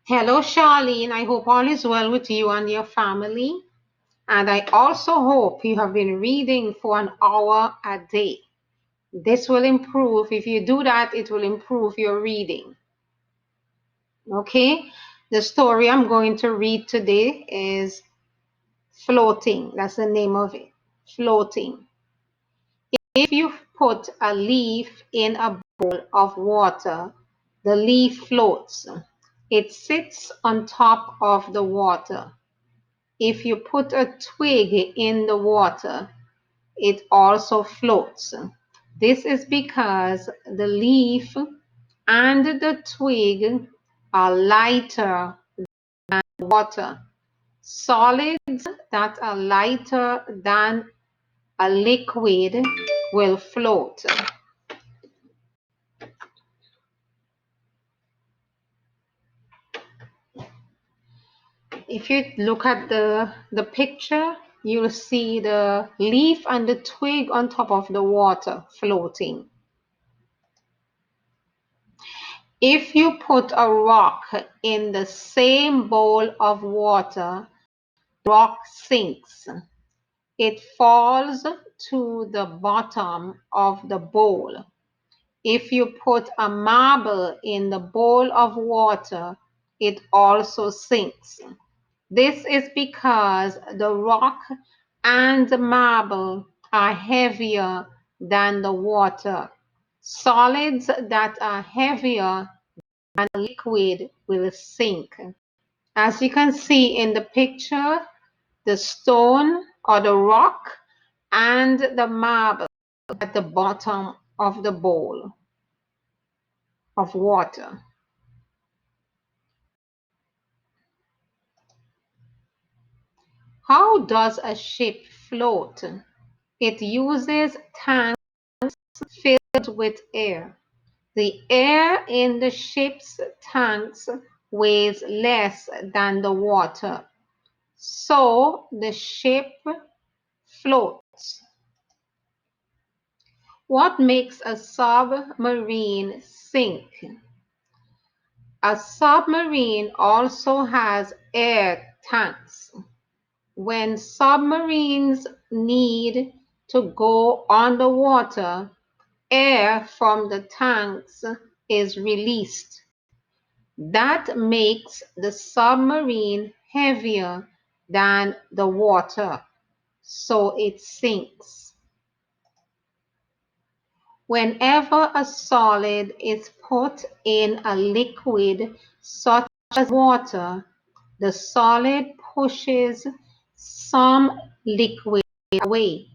Hello, Charlene. I hope all is well with you and your family. And I also hope you have been reading for an hour a day. This will improve. If you do that, it will improve your reading. Okay? The story I'm going to read today is Floating. That's the name of it. Floating. If you put a leaf in a bowl of water, the leaf floats. It sits on top of the water. If you put a twig in the water, it also floats. This is because the leaf and the twig are lighter than water. Solids that are lighter than a liquid will float. If you look at the picture, you'll see the leaf and the twig on top of the water floating. If you put a rock in the same bowl of water, the rock sinks. It falls to the bottom of the bowl. If you put a marble in the bowl of water, it also sinks. This is because the rock and the marble are heavier than the water. Solids that are heavier than a liquid will sink. As you can see in the picture, the stone or the rock and the marble at the bottom of the bowl of water. How does a ship float? It uses tanks filled with air. The air in the ship's tanks weighs less than the water, so the ship floats. What makes a submarine sink? A submarine also has air tanks. When submarines need to go underwater, air from the tanks is released. That makes the submarine heavier than the water, so it sinks. Whenever a solid is put in a liquid such as water, the solid pushes some liquid away.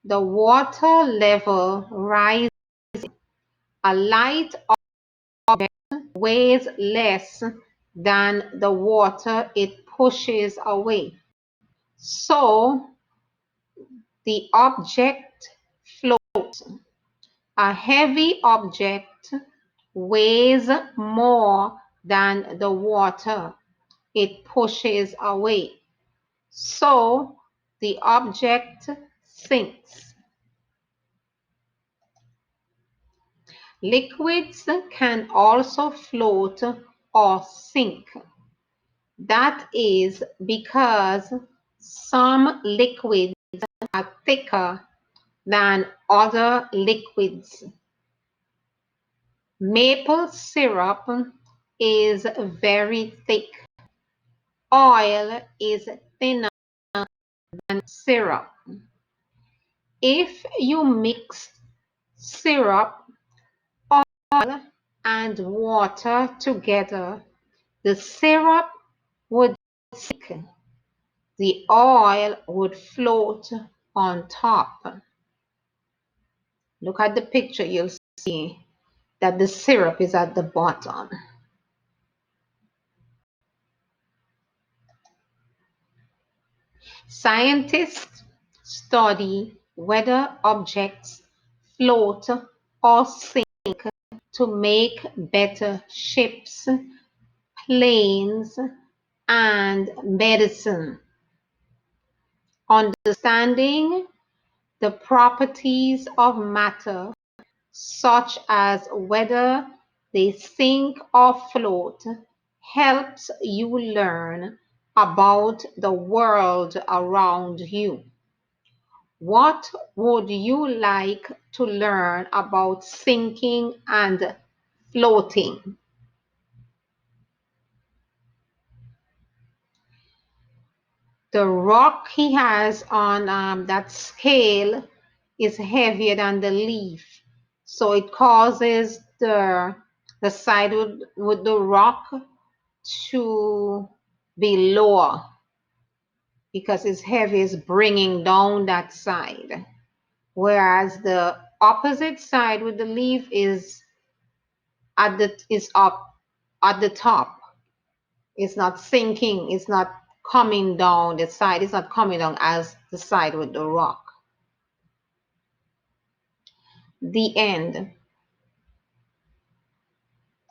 The water level rises. A light object weighs less than the water it pushes away. So the object floats. A heavy object weighs more than the water it pushes away. So the object sinks. Liquids can also float or sink. That is because some liquids are thicker than other liquids. Maple syrup is very thick. Oil is thinner than syrup. If you mix syrup, oil, and water together, the syrup would sink. The oil would float on top. Look at the picture, you'll see that the syrup is at the bottom. Scientists study whether objects float or sink to make better ships, planes, and medicine. Understanding the properties of matter, such as whether they sink or float, helps you learn about the world around you. What would you like to learn about sinking and floating? The rock he has on that scale is heavier than the leaf, so it causes the side with the rock to be lower because it's heavy, is bringing down that side. Whereas the opposite side with the leaf is up at the top. It's not sinking, it's not coming down, the side is not coming down as the side with the rock. The end.